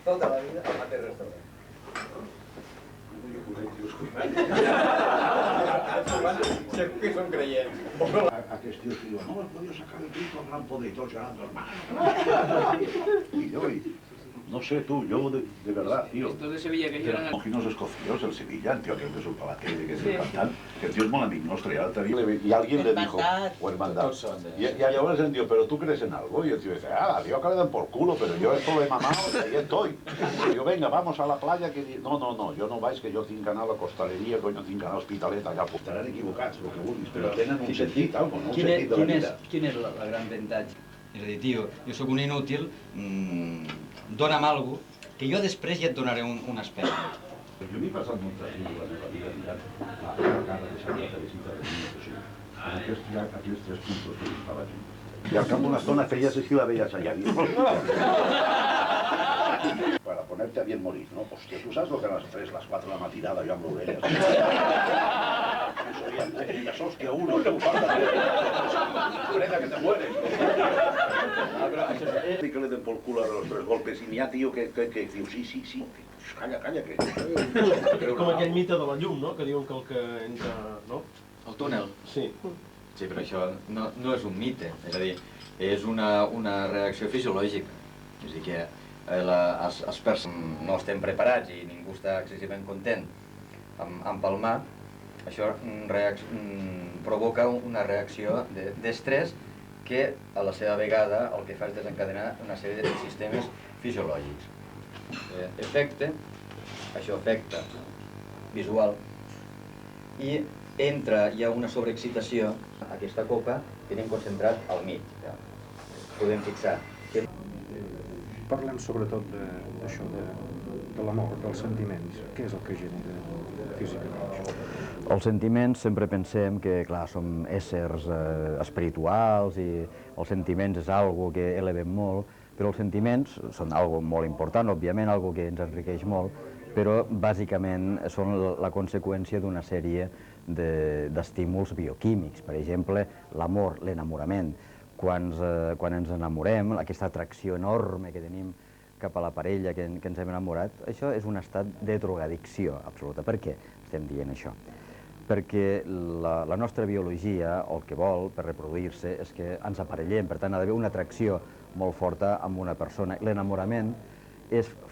Tota la vida al mateix restaurant. Segur que som creients. Aquests tios que diuen, no, el podria sacar el pito al gran poder, i tots llorando, y yo, no sé tú, yo de verdad, tío. Estos de Sevilla que lloran... Mojinos escocidos, el Sevilla, el tío aquel que es un palatete, que es el cantant, que el tío es molt amic nostre, ya te digo. Y alguien le dijo, o hermandad. Y ahora el tío, pero tú crees en algo. Y el tío dice, tío, que le den por culo, pero yo esto lo he mamado y ahí estoy. Y yo, venga, vamos a la playa, que no, yo no vais, que yo tinc anar a la costaleria, coño, tinc anar a l'Hospitalet, allà. Estaran equivocats, el que vulguis, però tenen un sentit, algo, no? Un sentit de la vida. Quin és la gran avantatge? És a dir, tio, jo sóc un inútil, dona'm alguna cosa, que jo després ja et donaré un aspecte. Jo m'he passat moltes anys la meva vida mirant la cara de Santa Teresita de Niño, aquests 3 punts que estava aquí. I al cap d'una estona feies així la veies allà dins. Para ponerte a bien morir, ¿no? Hostia, ¿tú sabes lo que a las 3, las 4 de la matinada yo amb l'orella? Eso ya necesitas, hostia, uno, tú, que te mueres. Y que le den por culo a los 3 golpes y n'hi ha tio que diu, sí, calla, que... És com aquell mite de la llum, no? Que diuen que el que entra, no? El túnel? Sí. Sí, però això no és un mite, és a dir, és una reacció fisiològica. És a dir, que les persones no estem preparats i ningú està excessivament content amb empalmar, això provoca una reacció d'estrès que a la seva vegada el que fa és desencadenar una sèrie de sistemes fisiològics. Això afecta visual i hi ha una sobreexcitació. Aquesta copa tenim concentrat al mig. Podem fixar. Parlem sobretot d'això, de l'amor, dels sentiments. Què és el que genera físicament? Els sentiments sempre pensem que, clar, som éssers espirituals i els sentiments és algo que elevem molt, però els sentiments són algo molt important, òbviament, algo que ens enriqueix molt, però bàsicament són la conseqüència d'una sèrie d'estímuls bioquímics. Per exemple, l'amor, l'enamorament. Quan ens enamorem, aquesta atracció enorme que tenim cap a la parella que ens hem enamorat, això és un estat de drogadicció absoluta. Per què estem dient això? Perquè la nostra biologia, el que vol per reproduir-se, és que ens aparellem, per tant ha d'haver una atracció molt forta amb una persona. L'enamorament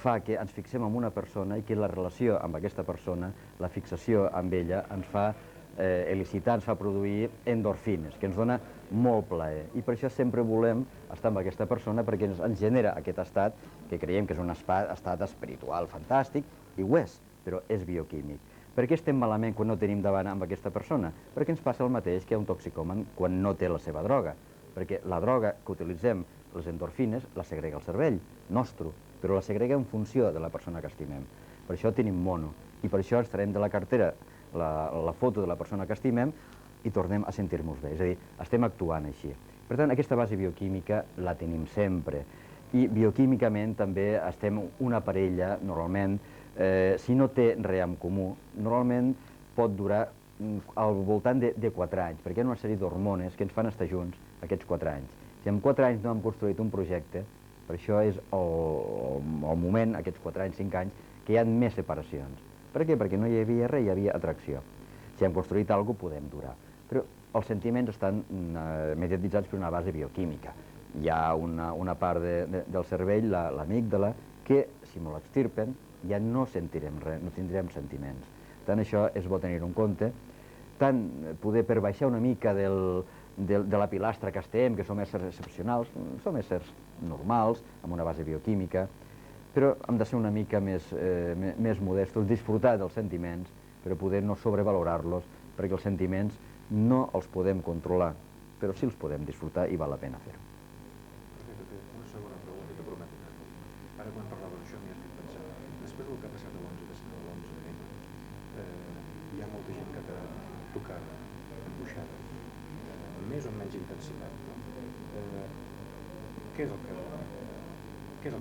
fa que ens fixem en una persona i que la relació amb aquesta persona, la fixació amb ella, ens fa elicitar, ens fa produir endorfines, que ens dona molt plaer. I per això sempre volem estar amb aquesta persona, perquè ens genera aquest estat, que creiem que és un estat espiritual fantàstic, i ho és, però és bioquímic. Per què estem malament quan no tenim davant amb aquesta persona? Perquè ens passa el mateix que a un toxicòman quan no té la seva droga. Perquè la droga que utilitzem, les endorfines, la segrega el cervell nostre, però la segrega en funció de la persona que estimem. Per això tenim mono, i per això ens traiem de la cartera la foto de la persona que estimem i tornem a sentir-nos bé. És a dir, estem actuant així. Per tant, aquesta base bioquímica la tenim sempre. I bioquímicament també estem una parella, normalment, si no té res en comú, normalment pot durar al voltant de 4 anys, perquè hi ha una sèrie d'hormones que ens fan estar junts aquests 4 anys. Si en 4 anys no hem construït un projecte, per això és el moment, aquests 4 anys, 5 anys, que hi ha més separacions. Per què? Perquè no hi havia res, hi havia atracció. Si hem construït alguna cosa, podem durar. Però els sentiments estan mediatitzats per una base bioquímica. Hi ha una part del cervell, l'amígdala, que si me l'extirpen ja no sentirem res, no tindrem sentiments. Per tant, això és bo tenir-ho en compte. Tant poder per baixar una mica de la pilastra que estem, que som éssers excepcionals, som éssers normals, amb una base bioquímica, però hem de ser una mica més modestos, disfrutar dels sentiments, però poder no sobrevalorar-los, perquè els sentiments no els podem controlar, però sí els podem disfrutar i val la pena fer-ho. Una segona pregunta, que prometo una cosa. Ara quan parlava d'això m'hi estic pensant. Després del que ha passat a l'11 de setembre, hi ha molta gent que t'ha tocat angoixada, amb més o menys intensitat. Què és el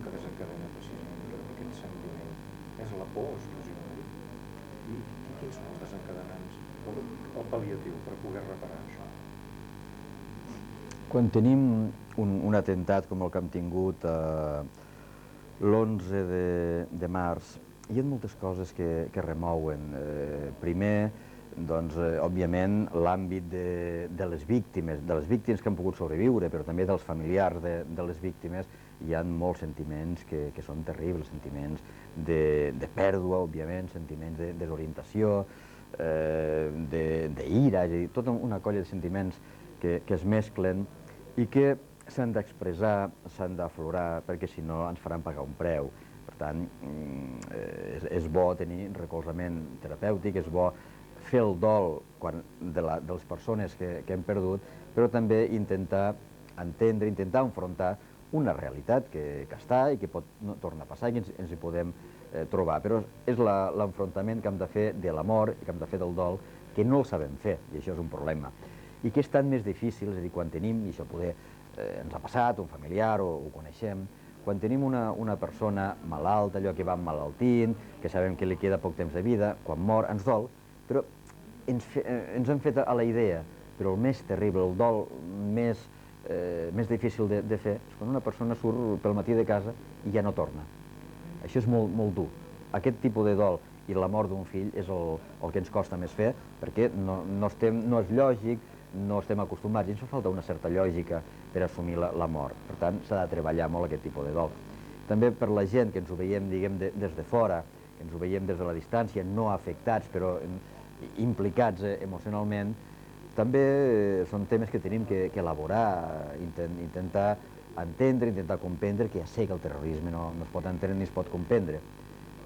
que desencadena precisament aquest sentiment? És la por, exclusivament? I quins són els desencadenants, el pal·liatiu per poder reparar això? Quan tenim un atemptat com el que hem tingut l'11 de març, hi ha moltes coses que remouen. Primer, doncs, òbviament, l'àmbit de les víctimes que han pogut sobreviure, però també dels familiars de les víctimes, hi ha molts sentiments que són terribles, sentiments de pèrdua, òbviament, sentiments de desorientació, d'ira, és a dir, tota una colla de sentiments que es mesclen i que s'han d'expressar, s'han d'aflorar, perquè si no ens faran pagar un preu. Per tant, és bo tenir recolzament terapèutic, és bo fer el dol de les persones que hem perdut, però també intentar entendre, intentar enfrontar una realitat que està i que pot tornar a passar i que ens hi podem trobar. Però és l'enfrontament que hem de fer de l'amor i que hem de fer del dol, que no el sabem fer, i això és un problema. I que és tan més difícil, és a dir, quan tenim, i això poder ens ha passat, un familiar o ho coneixem, quan tenim una persona malalta, allò que va emmalaltint, que sabem que li queda poc temps de vida, quan mor ens dol, però ens hem fet a la idea, però el més terrible, el dol més difícil de fer, és quan una persona surt pel matí de casa i ja no torna. Això és molt dur. Aquest tipus de dol i la mort d'un fill és el que ens costa més fer, perquè no és lògic, no estem acostumats, i ens fa falta una certa lògica per assumir la mort. Per tant, s'ha de treballar molt aquest tipus de dol. També per la gent que ens ho veiem, diguem, des de fora, que ens ho veiem des de la distància, no afectats, però implicats emocionalment, també són temes que tenim que elaborar, intentar entendre, intentar comprendre, que ja sé que el terrorisme no es pot entendre ni es pot comprendre,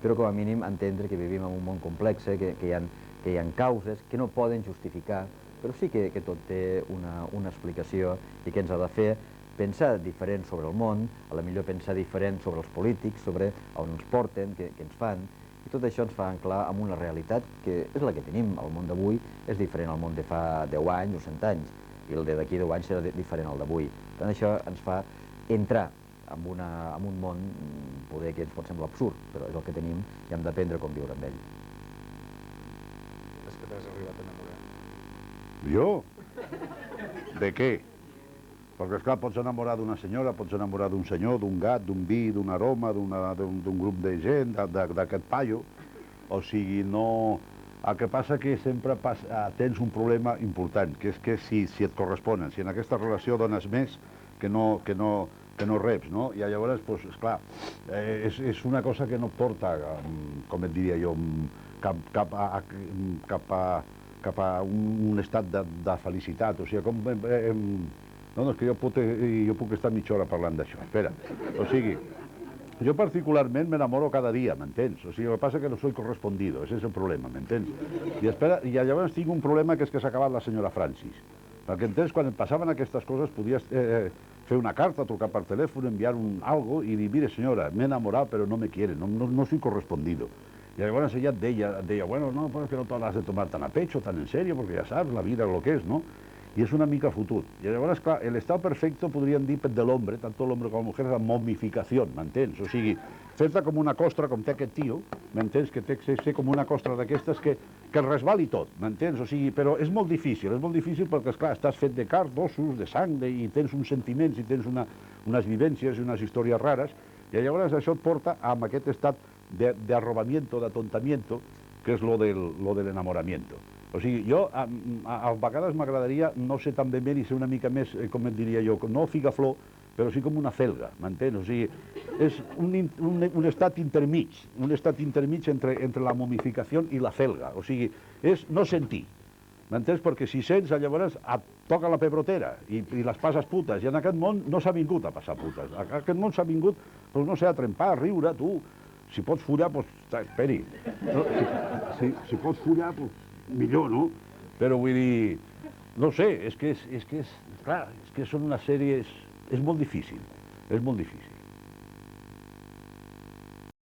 però com a mínim entendre que vivim en un món complex, que hi ha causes que no poden justificar, però sí que tot té una explicació i que ens ha de fer pensar diferent sobre el món, a la millor pensar diferent sobre els polítics, sobre on ens porten, què ens fan, i tot això ens fa anclar en una realitat que és la que tenim. El món d'avui és diferent al món de fa 10 anys o 100 anys, i el d'aquí 10 anys serà diferent al d'avui. Per tant, això ens fa entrar en un món poder que ens pot semblar absurd, però és el que tenim i hem d'aprendre com viure amb ell. És que t'has arribat a enamorar. Jo? De què? Perquè, esclar, pots enamorar d'una senyora, pots enamorar d'un senyor, d'un gat, d'un vi, d'un aroma, d'un grup de gent, d'aquest paio. O sigui, no... El que passa que sempre tens un problema important, que és que si et corresponen, si en aquesta relació dones més que no reps, no? I llavors, doncs, esclar, és una cosa que no porta, com et diria jo, cap a un estat de felicitat. O sigui, com... No, és que jo puc estar mitja hora parlant d'això. Espera. O sigui, jo particularment m'enamoro cada dia, m'entens? O sigui, el que passa és que no soy correspondido, ese és el problema, m'entens? I llavors tinc un problema que és que s'ha acabat la senyora Francis. Perquè, entens, quan em passaven aquestes coses podies fer una carta, trucar per telèfon, enviar algo i dir, mire senyora, m'he enamorat però no me quiere, no soy correspondido. Y llavors ella deia, bueno, no, pues que no te las de tomar tan a pecho, tan en serio, porque ya sabes, la vida es lo que es, ¿no? I és una mica fotut. I llavors, clar, l'estat perfecte, podríem dir, de l'home, tant l'home com la mujer, és la momificació, m'entens? O sigui, fer-te com una costra, com té aquest tio, m'entens? Que té que ser com una costra d'aquestes que el resbali tot, m'entens? O sigui, però és molt difícil perquè, esclar, estàs fet de carn, d'ossos, de sang, i tens uns sentiments, i tens unes vivències i unes històries rares, i llavors això et porta a aquest estat d'arrobamiento, d'atontamiento, que és lo de l'enamoramiento. O sigui, jo a vegades m'agradaria no ser tan vehement i ser una mica més, com et diria jo, no figaflor, però sí com una felga, m'entens? O sigui, és un estat intermig, entre la momificació i la felga. O sigui, és no sentir, m'entens? Perquè si sents, llavors et toca la pebrotera i les passes putes. I en aquest món no s'ha vingut a passar putes. En aquest món s'ha vingut, no sé, a trempar, a riure, tu. Si pots follar, doncs, esperi. Si pots follar, doncs, millor, no? Però vull dir, no sé, és que són una sèrie, és molt difícil,